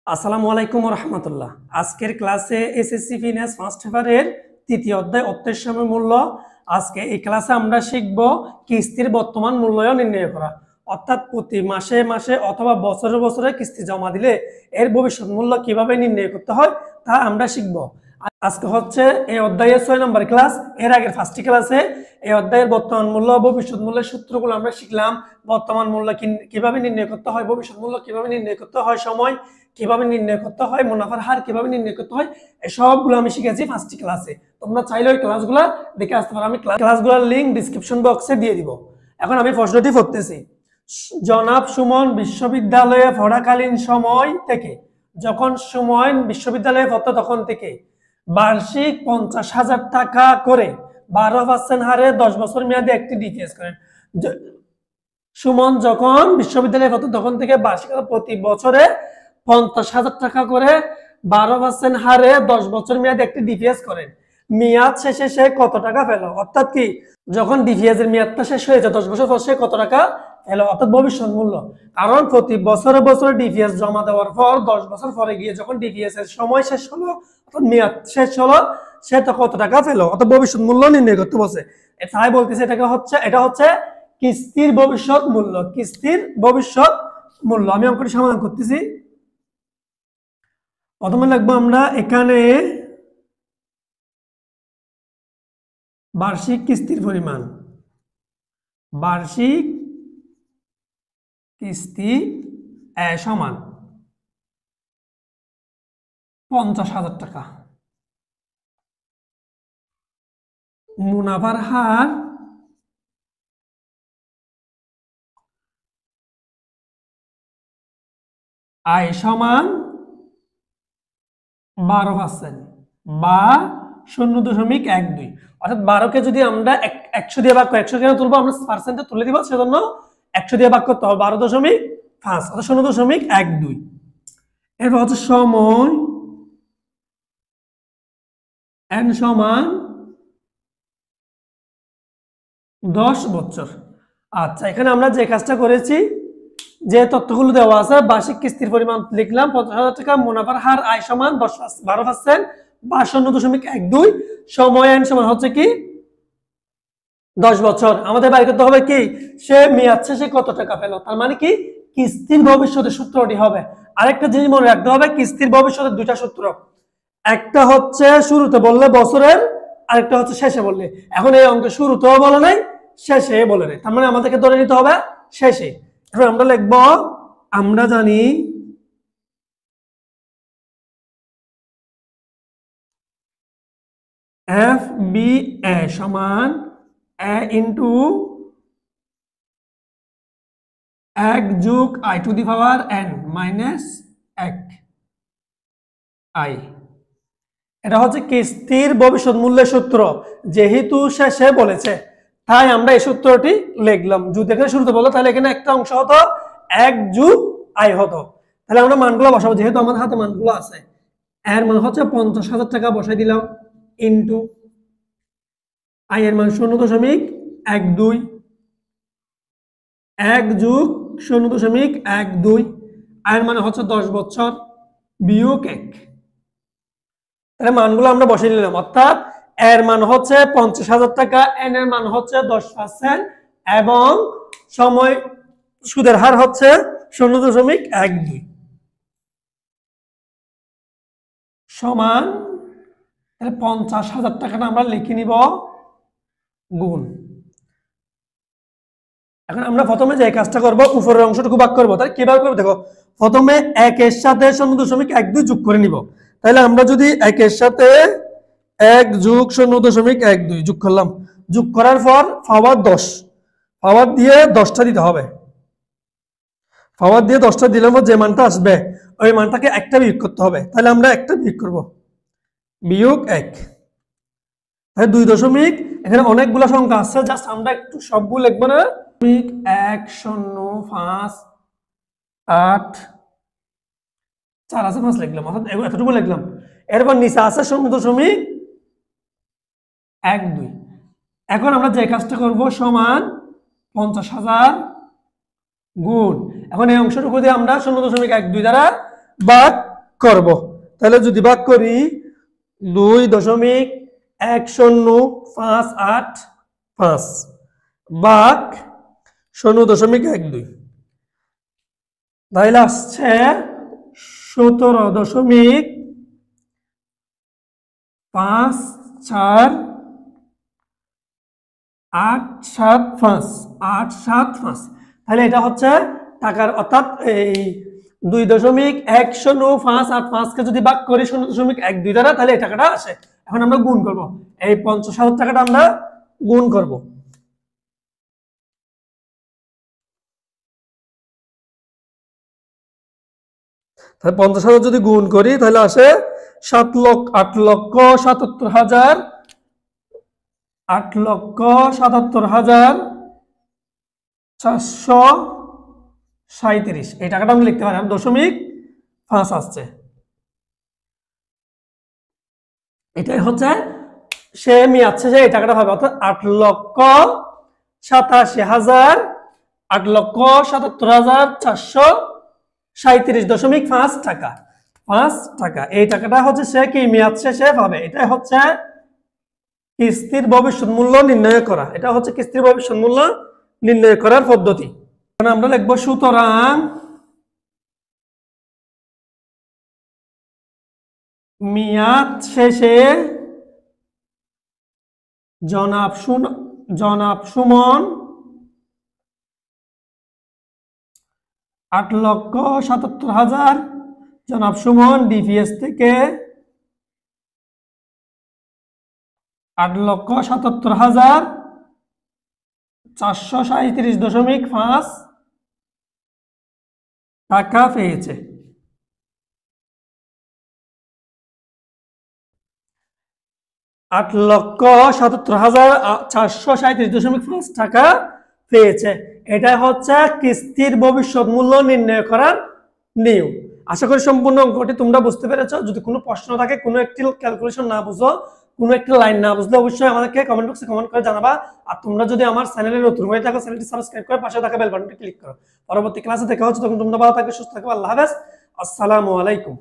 আসসালামু আলাইকুম রহমতুল্লাহ। আজকের ক্লাসে এসএসসি ফিনান্স ফার্স্ট পেপারের তৃতীয় অধ্যায় অর্থের সময় মূল্য। আজকে এই ক্লাসে আমরা শিখব কিস্তির বর্তমান মূল্যায়ন নির্ণয় করা, অর্থাৎ প্রতি মাসে মাসে অথবা বছরে বছরে কিস্তি জমা দিলে এর ভবিষ্যৎ মূল্য কিভাবে নির্ণয় করতে হয় তা আমরা শিখব। আজকে হচ্ছে এই অধ্যায়ের 6 নম্বর ক্লাস। এর আগের ফার্স্ট ক্লাসে এই অধ্যায়ের বর্তমান মূল্য ভবিষ্যৎ মূল্যের সূত্রগুলো আমরা শিখলাম। বর্তমান মূল্য কিভাবে নির্ণয় করতে হয়, ভবিষ্যৎ মূল্য কিভাবে নির্ণয় করতে হয়, সময় কিভাবে নির্ণয় করতে হয়, মুনাফার হার কিভাবে নির্ণয় করতে হয়, এসবগুলো আমি শিখেছি ফার্স্ট ক্লাসে। তোমরা চাইলে ওই ক্লাসগুলো দেখে আসতে পারো। আমি ক্লাসগুলোর লিঙ্ক ডিসক্রিপশন বক্সে দিয়ে দিব। এখন আমি প্রশ্নটি পড়তেছি। জনাব সুমন বিশ্ববিদ্যালয়ে পড়াকালীন সময় থেকে, যখন সুমন বিশ্ববিদ্যালয়ে পড়তো তখন থেকে বার্ষিক 50,000 টাকা করে 12% হারে 10 বছর মেয়াদে একটি ডিপিএস করেন। সুমন যখন বিশ্ববিদ্যালয়ে পড়তো তখন থেকে বার্ষিক প্রতি বছরে 50,000 টাকা করে 12% হারে 10 বছর মেয়াদে একটি ডিপিএস করেন। মেয়াদ শেষে সে কত টাকা পেল? অর্থাৎ কি, যখন ডিপিএস এর মেয়াদটা শেষ হয়েছে 10 বছর পর সে কত টাকা পেল, অর্থাৎ ভবিষ্যৎ মূল্য। কারণ প্রতি বছরে বছরে ডিপিএস জমা দেওয়ার পর 10 বছর পরে গিয়ে যখন ডিপিএস এর সময় শেষ হলো, অর্থাৎ মেয়াদ শেষ হলো, সে তো কত টাকা পেল, অর্থাৎ ভবিষ্যৎ মূল্য নির্ণয় করতে বসে। তাই বলতেছে এটা হচ্ছে কিস্তির ভবিষ্যৎ মূল্য। কিস্তির ভবিষ্যৎ মূল্য। আমি অঙ্কটি সমাধান করতেছি। প্রথমে লিখবো আমরা এখানে বার্ষিক কিস্তির পরিমাণ। বার্ষিক কিস্তি সমান 50,000 টাকা। মুনাফার হার আয় সমান 12% বা 0.12। অর্থাৎ 12কে যদি আমরা 100 দিয়ে ভাগ করি, 100 কেন তুলবো, আমরা পার্সেন্টে তুলে দিব, সেজন্য 100 দিয়ে ভাগ করতে হবে 12.5, অর্থাৎ 0.12। এরপর হচ্ছে সময় n সমান 10 বছর। আচ্ছা, এখানে আমরা যে কাজটা করেছি, যে তথ্যগুলো দেওয়া আছে, বার্ষিক কিস্তির পরিমাণ লিখলাম 50,000 টাকা, মুনাফার হার আয় সমান 12% বা 0.12, সময় n সমান হচ্ছে কি 10 বছর। আমাদের বাইর করতে হবে কি, সে মেয়াদ শেষে কত টাকা পেল, তার মানে কি কিস্তির ভবিষ্যতের সূত্রটি হবে। আরেকটা জিনিস মনে রাখতে হবে, কিস্তির ভবিষ্যতের দুইটা সূত্র, একটা হচ্ছে শুরুতে বললে বছরের, আরেকটা হচ্ছে শেষে বললে। এখন এই অঙ্কে শুরুতেও বলে নাই, শেষে বলে নাই, তার মানে আমাদেরকে ধরে নিতে হবে শেষে। এখন আমরা লিখব, আমরা জানি এফ বি এ সমান এ ইন্টু 1 যোগ I to the power n minus 1 I. এটা হচ্ছে কিস্তির ভবিষ্যৎ মূল্যের সূত্র। যেহেতু শেষে বলেছে তাই আমরা এই সূত্রটি লিখলাম। যদি এখানে শুরুতে বলতো তাহলে এখানে একটা অংশ হতো 1 যোগ আই হতো। তাহলে আমরা মানগুলো বসাবো, যেহেতু আমাদের হাতে মানগুলো আছে। এর মান হচ্ছে 50,000 টাকা বসাই দিলাম, ইন্টু আই এর মান 0.12, 1 যোগ 0.12, আয়ের মানে হচ্ছে 10 বছর, বিয়োগ 1। তাহলে মানগুলো আমরা বসিয়ে নিলাম, অর্থাৎ এর মান হচ্ছে 50,000 টাকা, এন এর মান হচ্ছে 10% এবং সময় সুদের হার হচ্ছে 0.12 সমান। তাহলে 50,000 টাকাটা আমরা লিখে নিব গুণ। এখন আমরা প্রথমে যে কাজটা করব, উপরের অংশটুকু ভাগ করবো। তাহলে কিভাবে করবো দেখো, প্রথমে 1 এর সাথে 0.12 যোগ করে নিব। তাহলে আমরা যদি 1 এর সাথে 1 যোগ 0.12 যোগ করলাম, যোগ করার পর পাওয়ার 10, পাওয়ার দিয়ে 10টা দিতে হবে। পাওয়ার দিয়ে 10টা দিলে যে মানটা আসবে ওই মানটাকে একটা বিয়োগ করতে হবে। তাহলে আমরা একটা বিয়োগ করব, বিয়োগ 1। তাহলে 2 এখানে অনেকগুলো সংখ্যা আছে, জাস্ট আমরা একটু সবগুলো লিখবো না। 1 0 5 8 4 আছে, 5 লিখলাম, অর্থাৎ এতটুকু লিখলাম। এরপর নিচে আছে 0.12। এখন আমরা যে কাজটা করব, সমান 50,000 গুণ। এখন এই অংশটুকু দিয়ে আমরা 0.12 দ্বারা ভাগ করব। তাহলে যদি ভাগ করি 2.1058 ভাগ 0.12, তাহলে আসছে 17.54875875। তাহলে এটা হচ্ছে টাকার, অর্থাৎ এই 2.105885 কে যদি ভাগ করি 0.12 দ্বারা, তাহলে এই টাকাটা আসে। এখন আমরা গুণ করব, এই 50,000 টাকাটা আমরা গুণ করব। তাহলে 50,000 যদি গুণ করি তাহলে আসে 8,77,437। এই টাকাটা আমরা লিখতে পারি 0.5 আসছে। এটাই হচ্ছে সে মেয়াদ শেষে এই টাকাটা হবে, অর্থাৎ 8,87,437,437.5 টাকা, 5 টাকা। এই টাকাটা হচ্ছে সে কি মেয়াদ শেষে পাবে। এটাই হচ্ছে কিস্তির ভবিষ্যৎ মূল্য নির্ণয় করা। এটা হচ্ছে কিস্তির ভবিষ্যৎ মূল্য নির্ণয় করার পদ্ধতি। এখন আমরা লিখবো সুতরাং মেয়াদ শেষে জনাব সুমন 8,77,000, জনাব সুমন ডিপিএস থেকে 8,77,437.5 টাকা পেয়েছে। 8,77,437.5 টাকা পেয়েছে। এটা হচ্ছে কিস্তির ভবিষ্যৎ মূল্য নির্ণয় করার নিয়ম। আশা করি সম্পূর্ণ অঙ্কটি তোমরা বুঝতে পেরেছো। যদি কোনো প্রশ্ন থাকে, কোনো একটি ক্যালকুলেশন না বুঝো, কোনো একটি লাইন না বুঝলে অবশ্যই আমাদেরকে কমেন্ট বক্সে কমেন্ট করে জানাবা। আর তোমরা যদি আমার চ্যানেলে নতুন হয়ে থাকো, চ্যানেলটি সাবস্ক্রাইব করে পাশে থাকা বেল বাটনটি ক্লিক করো। পরবর্তী ক্লাসে দেখা হচ্ছে, তখন তোমরা ভালো থাকবে, সুস্থ থাকবে। আল্লাহ হাফেজ, আসসালামু আলাইকুম।